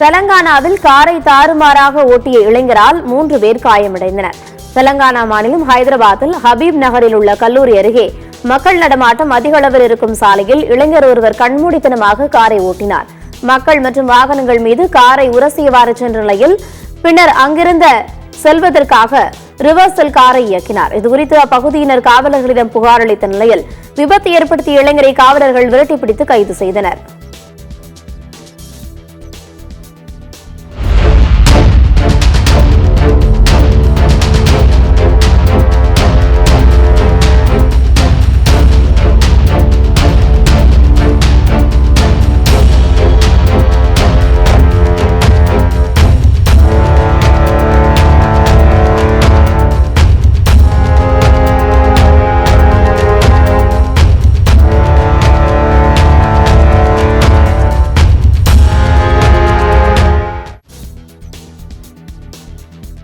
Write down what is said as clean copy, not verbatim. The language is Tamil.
தெலங்கானாவில் காரை தாறுமாறாக ஓட்டிய இளைஞரால் 3 பேர் காயமடைந்தனர். தெலங்கானா மாநிலம் ஹைதராபாத்தில் ஹபீப் நகரில் உள்ள கல்லூரி அருகே மக்கள் நடமாட்டம் அதிக அளவில் இருக்கும் சாலையில் இளைஞர் ஒருவர் கண்மூடித்தனமாக காரை ஓட்டினார். மக்கள் மற்றும் வாகனங்கள் மீது காரை உரசியவாறு சென்ற நிலையில் பின்னர் அங்கிருந்த செல்வதற்காக ரிவர்ஸில் காரை இயக்கினார். இதுகுறித்து அப்பகுதியினர் காவலர்களிடம் புகார் அளித்த நிலையில் விபத்து ஏற்படுத்திய இளைஞரை காவலர்கள் விரட்டி பிடித்து கைது செய்தனர்.